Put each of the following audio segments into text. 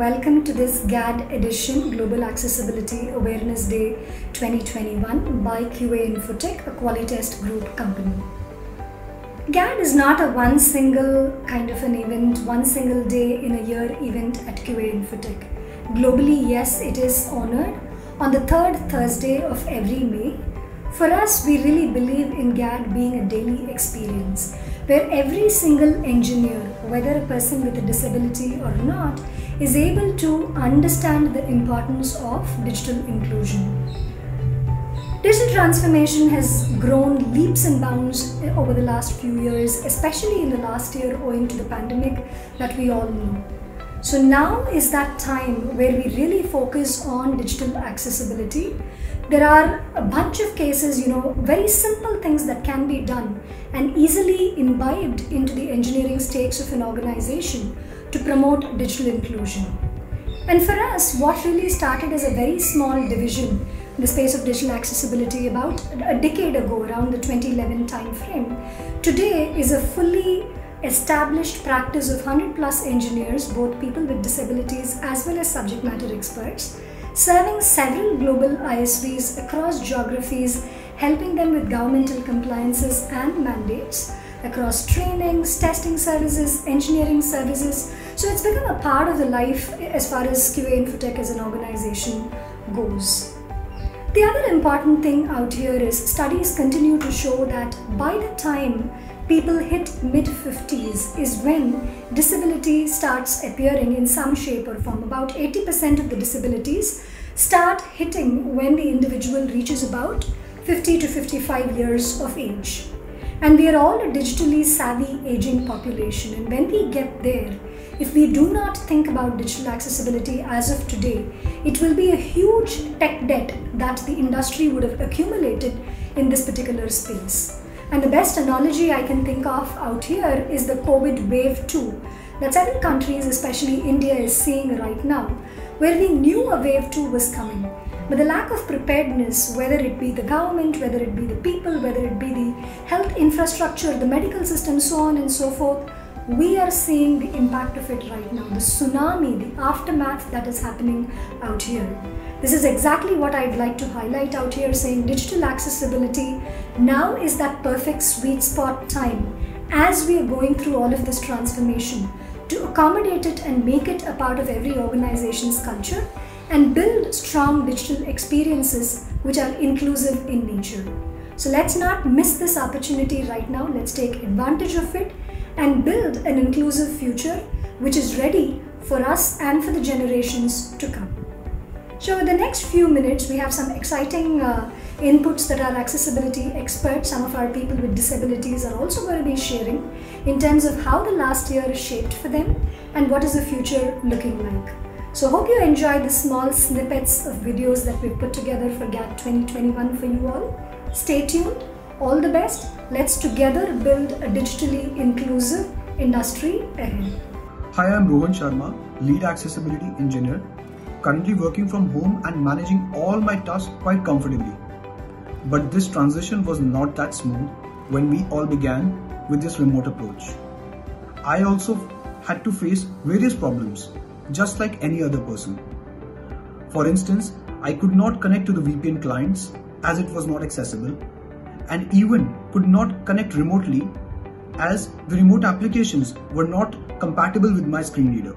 welcome to this GAD edition, Global Accessibility Awareness Day 2021 by QA Infotech, a Qualitest Group company. GAD is not a one single kind of an event, one single day in a year event at QA Infotech. Globally, yes, it is honored on the third Thursday of every May. For us, we really believe in GAD being a daily experience, where every single engineer, whether a person with a disability or not, is able to understand the importance of digital inclusion. Digital transformation has grown leaps and bounds over the last few years, especially in the last year owing to the pandemic that we all know. So now is that time where we really focus on digital accessibility. There are a bunch of cases, very simple things that can be done and easily imbibed into the engineering stakes of an organization to promote digital inclusion. And for us, what really started as a very small division in the space of digital accessibility about a decade ago, around the 2011 time frame, today is a fully established practice of 100+ engineers, both people with disabilities as well as subject matter experts, serving several global ISVs across geographies, helping them with governmental compliances and mandates across trainings, testing services, engineering services. So it's become a part of the life as far as QA Infotech as an organization goes. The other important thing out here is studies continue to show that by the time people hit mid-50s is when disability starts appearing in some shape or form. About 80% of the disabilities start hitting when the individual reaches about 50 to 55 years of age. And we are all a digitally savvy aging population, and when we get there, if we do not think about digital accessibility as of today, it will be a huge tech debt that the industry would have accumulated in this particular space. And the best analogy I can think of out here is the COVID wave 2 that several countries, especially India, is seeing right now, where we knew a wave 2 was coming. But the lack of preparedness, whether it be the government, whether it be the people, whether it be the health infrastructure, the medical system, so on and so forth, we are seeing the impact of it right now, the tsunami, the aftermath that is happening out here. This is exactly what I'd like to highlight out here, saying digital accessibility now is that perfect sweet spot time as we are going through all of this transformation to accommodate it and make it a part of every organization's culture and build strong digital experiences which are inclusive in nature. So let's not miss this opportunity right now. Let's take advantage of it and build an inclusive future which is ready for us and for the generations to come. So in the next few minutes, we have some exciting inputs that our accessibility experts, some of our people with disabilities, are also going to be sharing in terms of how the last year is shaped for them and what is the future looking like. So hope you enjoy the small snippets of videos that we've put together for GAD 2021 for you all. Stay tuned. All the best. Let's together build a digitally inclusive industry ahead. Hi, I'm Rohan Sharma, Lead Accessibility Engineer, currently working from home and managing all my tasks quite comfortably. But this transition was not that smooth when we all began with this remote approach. I also had to face various problems, just like any other person. For instance, I could not connect to the VPN clients as it was not accessible, and even could not connect remotely as the remote applications were not compatible with my screen reader.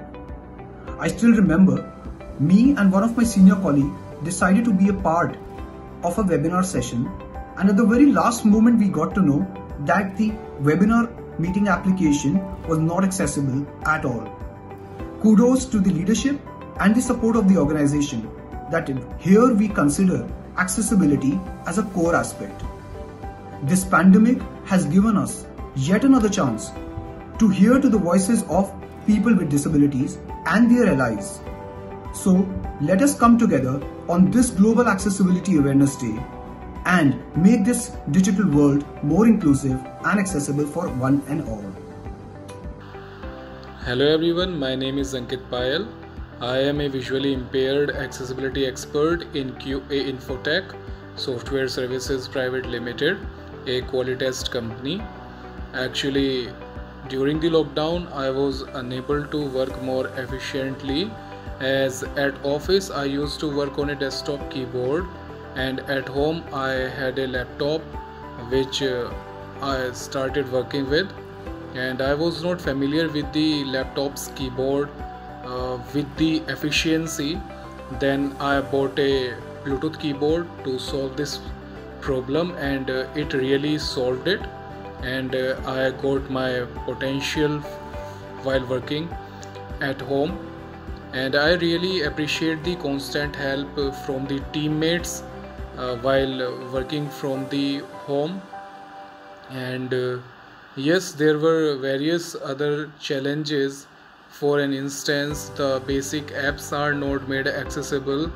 I still remember me and one of my senior colleagues decided to be a part of a webinar session, and at the very last moment we got to know that the webinar meeting application was not accessible at all. Kudos to the leadership and the support of the organization that here we consider accessibility as a core aspect. This pandemic has given us yet another chance to hear to the voices of people with disabilities and their allies. So let us come together on this Global Accessibility Awareness Day and make this digital world more inclusive and accessible for one and all. Hello everyone, my name is Ankit Payal. I am a visually impaired accessibility expert in QA Infotech Software Services Private Limited, a Qualitest company. Actually, during the lockdown, I was unable to work more efficiently as at office I used to work on a desktop keyboard, and at home I had a laptop which I started working with, and I was not familiar with the laptop's keyboard with the efficiency. Then I bought a Bluetooth keyboard to solve this problem, and it really solved it, and I got my potential while working at home. And I really appreciate the constant help from the teammates while working from the home. And yes, there were various other challenges. For an instance, the basic apps are not made accessible,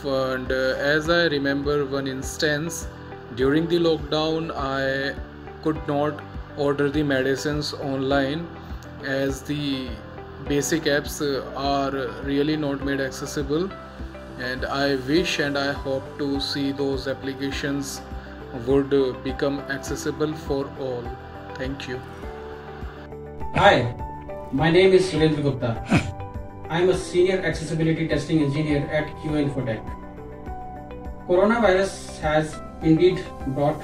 and as I remember one instance, during the lockdown I could not order the medicines online, as the basic apps are really not made accessible, and I wish and I hope to see those applications would become accessible for all. Thank you. Hi, my name is Surendra Gupta. I am a senior accessibility testing engineer at QA Infotech. Coronavirus has indeed brought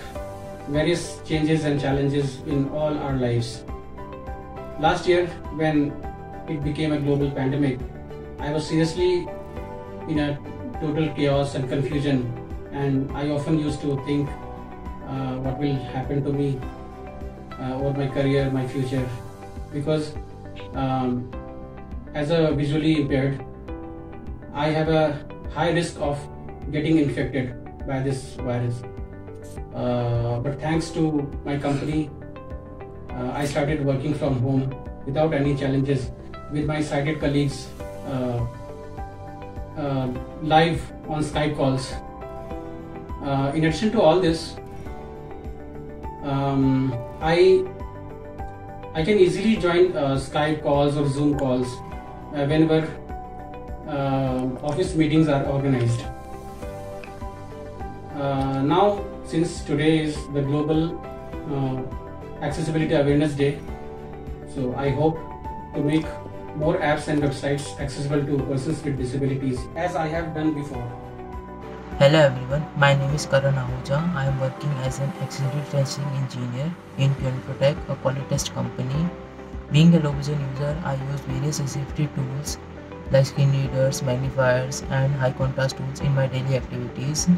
various changes and challenges in all our lives. Last year, when it became a global pandemic, I was seriously in a total chaos and confusion, and I often used to think what will happen to me over my career, my future, because as a visually impaired, I have a high risk of getting infected by this virus. But thanks to my company, I started working from home without any challenges with my sighted colleagues live on Skype calls. In addition to all this, I can easily join Skype calls or Zoom calls whenever office meetings are organized. Now, since today is the Global Accessibility Awareness Day, so I hope to make more apps and websites accessible to persons with disabilities, as I have done before. Hello everyone, my name is Karan Ahuja. I am working as an accessibility testing engineer in QA Infotech, a quality test company. Being a low vision user, I use various accessibility tools like screen readers, magnifiers, and high contrast tools in my daily activities.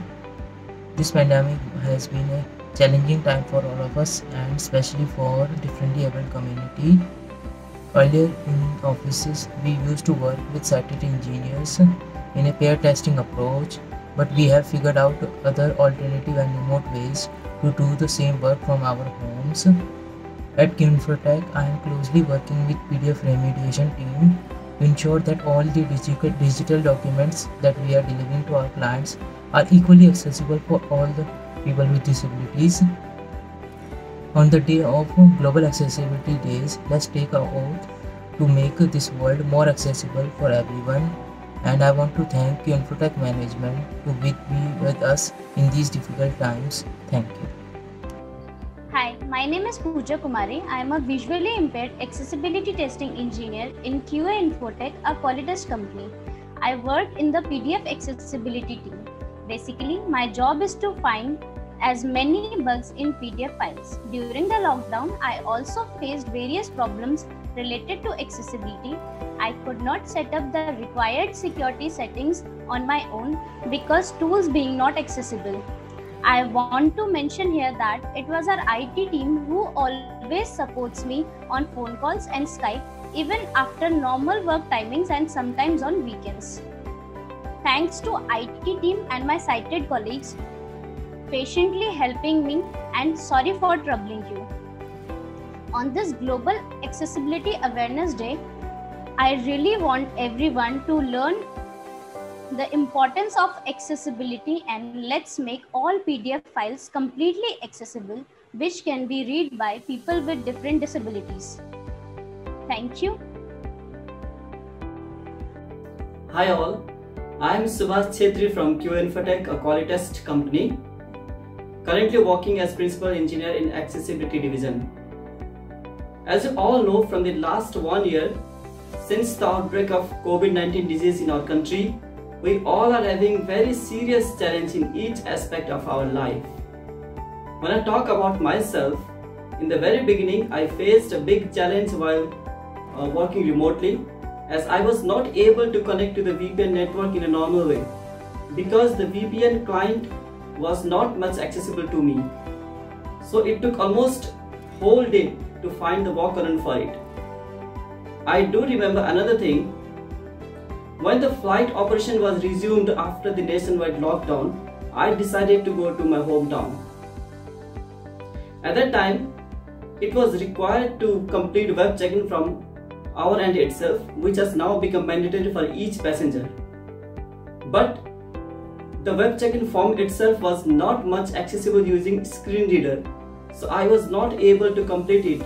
This pandemic has been a challenging time for all of us, and especially for differently abled community. Earlier in offices, we used to work with sighted engineers in a pair testing approach, but we have figured out other alternative and remote ways to do the same work from our homes. At QA Infotech, I am closely working with PDF remediation team to ensure that all the digital documents that we are delivering to our clients are equally accessible for all the people with disabilities. On the day of Global Accessibility Days, let's take an oath to make this world more accessible for everyone. And I want to thank QA Infotech management to be with us in these difficult times. Thank you. Hi, my name is Pooja Kumari. I am a visually impaired accessibility testing engineer in QA Infotech, a quality test company. I work in the PDF accessibility team. Basically, my job is to find as many bugs in PDF files. During the lockdown, I also faced various problems related to accessibility. I could not set up the required security settings on my own because tools being not accessible. I want to mention here that it was our IT team who always supports me on phone calls and Skype, even after normal work timings and sometimes on weekends. Thanks to IT team and my sighted colleagues patiently helping me, and sorry for troubling you. On this Global Accessibility Awareness Day, I really want everyone to learn the importance of accessibility, and let's make all PDF files completely accessible, which can be read by people with different disabilities. Thank you. Hi all, I am Subhash Chhetri from QA Infotech, a quality test company, currently working as Principal Engineer in Accessibility Division. As you all know, from the last 1 year, since the outbreak of COVID-19 disease in our country, we all are having very serious challenge in each aspect of our life. When I talk about myself, in the very beginning I faced a big challenge while working remotely, as I was not able to connect to the VPN network in a normal way because the VPN client was not much accessible to me. So it took almost whole day to find the workaround for it. I do remember another thing. When the flight operation was resumed after the nationwide lockdown, I decided to go to my hometown. At that time, it was required to complete web check-in from our end itself, which has now become mandatory for each passenger. But the web check-in form itself was not much accessible using screen reader, so I was not able to complete it,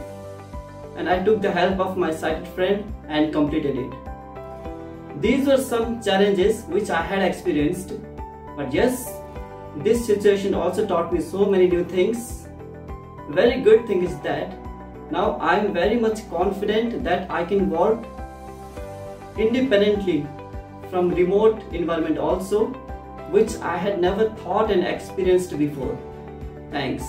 and I took the help of my sighted friend and completed it. These were some challenges which I had experienced, but yes, this situation also taught me so many new things. Very good thing is that now I am very much confident that I can work independently from remote environment also, which I had never thought and experienced before. Thanks.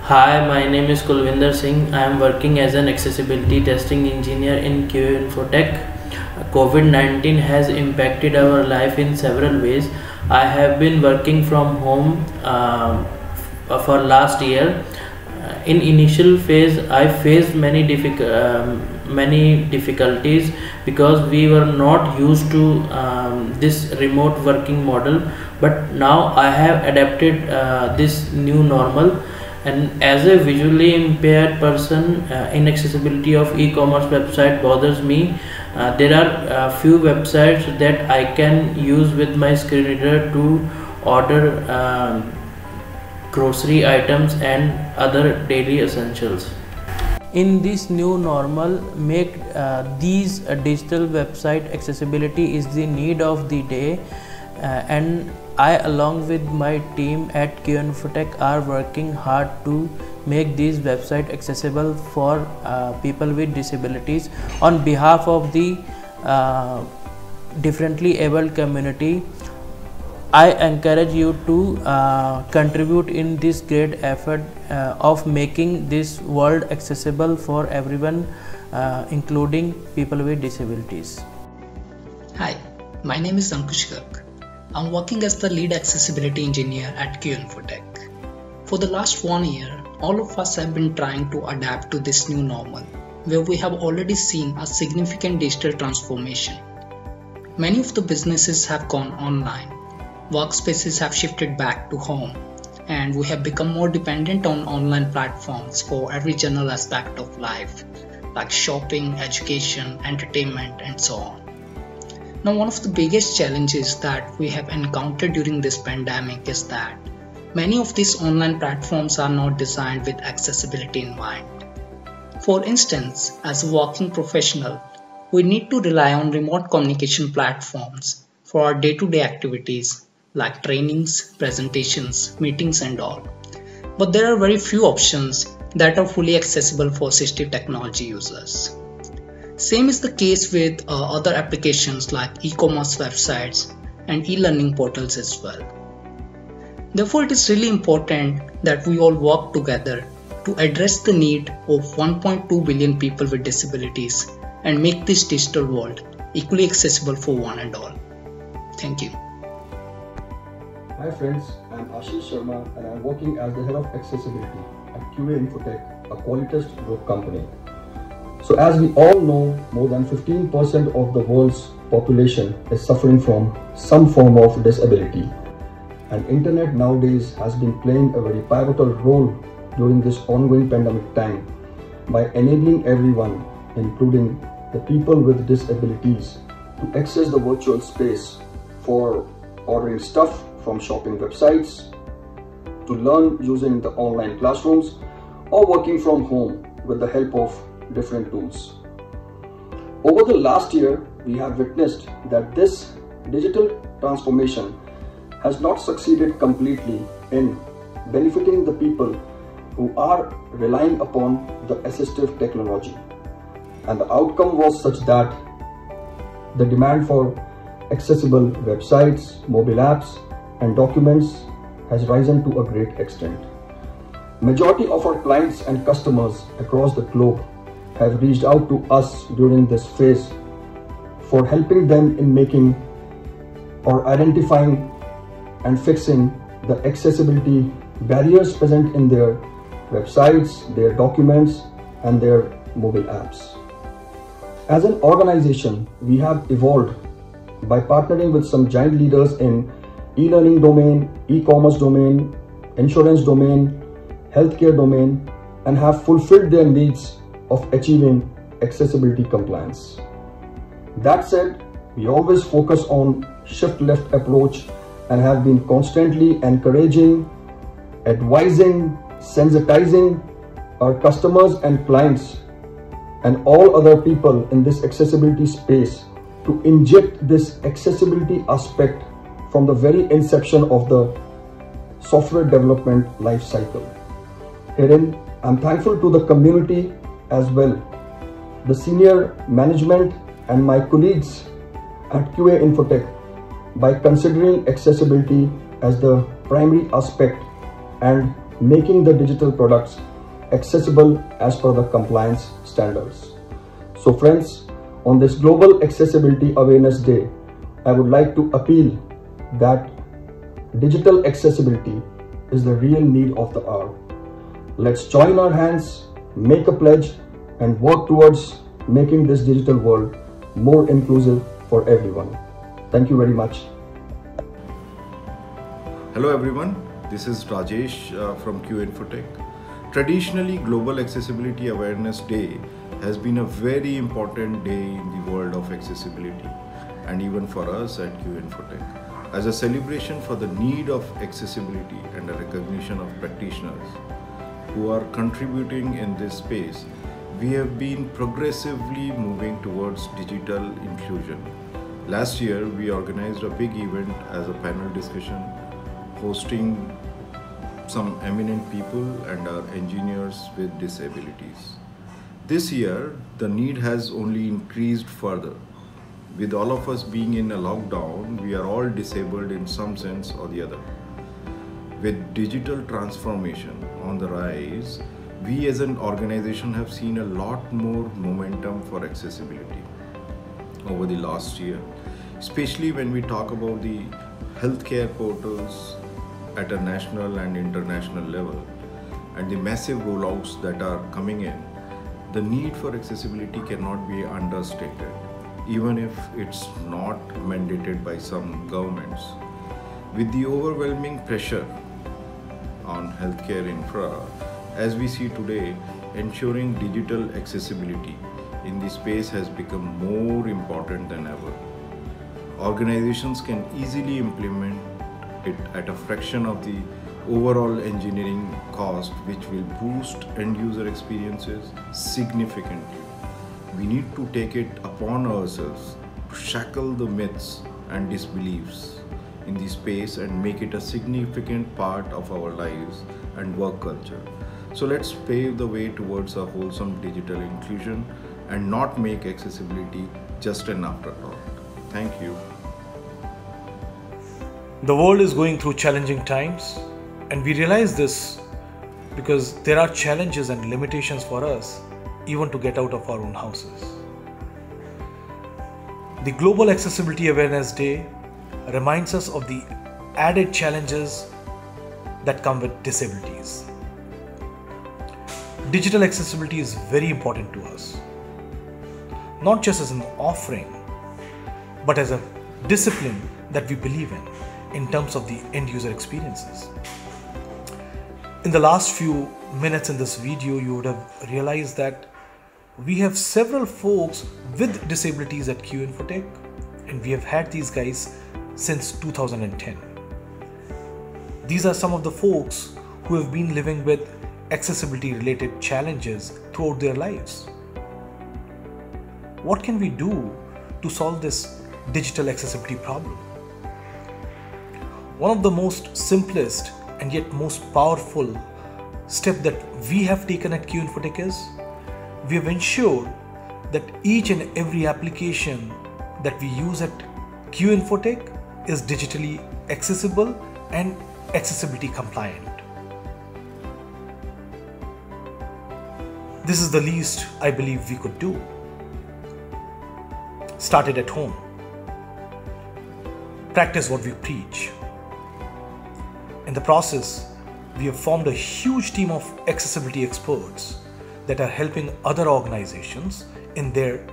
Hi, my name is Kulvinder Singh. I am working as an accessibility testing engineer in QA Infotech. COVID-19 has impacted our life in several ways. I have been working from home for last year. In initial phase, I faced many difficulties because we were not used to this remote working model. But now I have adapted this new normal. And as a visually impaired person, inaccessibility of e-commerce website bothers me. There are few websites that I can use with my screen reader to order grocery items and other daily essentials. In this new normal, make these digital website accessibility is the need of the day, and I along with my team at QA Infotech are working hard to make these websites accessible for people with disabilities. On behalf of the differently abled community, I encourage you to contribute in this great effort of making this world accessible for everyone, including people with disabilities. Hi, my name is Ankush Garg. I'm working as the lead accessibility engineer at QA Infotech. For the last 1 year, all of us have been trying to adapt to this new normal, where we have already seen a significant digital transformation. Many of the businesses have gone online, workspaces have shifted back to home, and we have become more dependent on online platforms for every general aspect of life, like shopping, education, entertainment, and so on. Now, one of the biggest challenges that we have encountered during this pandemic is that many of these online platforms are not designed with accessibility in mind. For instance, as a working professional, we need to rely on remote communication platforms for our day-to-day activities like trainings, presentations, meetings, and all. But there are very few options that are fully accessible for assistive technology users. Same is the case with other applications like e-commerce websites and e-learning portals as well. Therefore, it is really important that we all work together to address the need of 1.2 billion people with disabilities and make this digital world equally accessible for one and all. Thank you. Hi friends, I'm Ashish Sharma and I'm working as the head of accessibility at QA Infotech, a Qualitest Group company. So as we all know, more than 15% of the world's population is suffering from some form of disability. And internet nowadays has been playing a very pivotal role during this ongoing pandemic time by enabling everyone, including the people with disabilities, to access the virtual space for ordering stuff from shopping websites, to learn using the online classrooms, or working from home with the help of different tools. Over the last year, we have witnessed that this digital transformation has not succeeded completely in benefiting the people who are relying upon the assistive technology. and the outcome was such that the demand for accessible websites, mobile apps and documents has risen to a great extent. Majority of our clients and customers across the globe have reached out to us during this phase for helping them in making or identifying and fixing the accessibility barriers present in their websites, their documents and their mobile apps. As an organization, we have evolved by partnering with some giant leaders in e-learning domain, e-commerce domain, insurance domain, healthcare domain, and have fulfilled their needs of achieving accessibility compliance. That said, we always focus on shift-left approach and have been constantly encouraging, advising, sensitizing our customers and clients and all other people in this accessibility space to inject this accessibility aspect from the very inception of the software development life cycle. Herein, I'm thankful to the community as well, the senior management and my colleagues at QA Infotech by considering accessibility as the primary aspect and making the digital products accessible as per the compliance standards. So friends, on this Global Accessibility Awareness Day, I would like to appeal that digital accessibility is the real need of the hour. Let's join our hands, make a pledge, and work towards making this digital world more inclusive for everyone. Thank you very much. Hello everyone, this is Rajesh from QA Infotech. Traditionally, Global Accessibility Awareness Day has been a very important day in the world of accessibility and even for us at QA Infotech. As a celebration for the need of accessibility and a recognition of practitioners who are contributing in this space, we have been progressively moving towards digital inclusion. Last year, we organized a big event as a panel discussion, hosting some eminent people and our engineers with disabilities. This year, the need has only increased further. With all of us being in a lockdown, we are all disabled in some sense or the other. With digital transformation on the rise, we as an organization have seen a lot more momentum for accessibility over the last year, especially when we talk about the healthcare portals at a national and international level and the massive rollouts that are coming in. The need for accessibility cannot be understated, even if it's not mandated by some governments. With the overwhelming pressure on healthcare infra, as we see today, ensuring digital accessibility in this space has become more important than ever. Organizations can easily implement it at a fraction of the overall engineering cost, which will boost end user experiences significantly. We need to take it upon ourselves to shackle the myths and disbeliefs in this space and make it a significant part of our lives and work culture. So let's pave the way towards a wholesome digital inclusion and not make accessibility just an afterthought. Thank you. The world is going through challenging times, and we realize this because there are challenges and limitations for us even to get out of our own houses. The Global Accessibility Awareness Day reminds us of the added challenges that come with disabilities. Digital accessibility is very important to us, not just as an offering, but as a discipline that we believe in terms of the end user experiences. In the last few minutes in this video, you would have realized that we have several folks with disabilities at QA Infotech, and we have had these guys since 2010. These are some of the folks who have been living with accessibility related challenges throughout their lives. What can we do to solve this digital accessibility problem? One of the most simplest and yet most powerful step that we have taken at QA Infotech is we have ensured that each and every application that we use at Q Infotech is digitally accessible and accessibility compliant. This is the least I believe we could do. Start it at home. Practice what we preach. In the process, we have formed a huge team of accessibility experts that are helping other organizations in their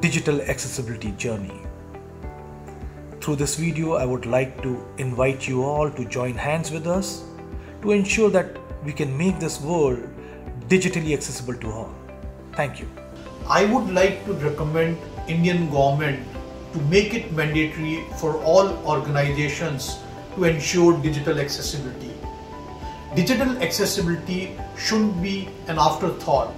digital accessibility journey. Through this video, I would like to invite you all to join hands with us to ensure that we can make this world digitally accessible to all. Thank you. I would like to recommend Indian government to make it mandatory for all organizations to ensure digital accessibility. Digital accessibility shouldn't be an afterthought.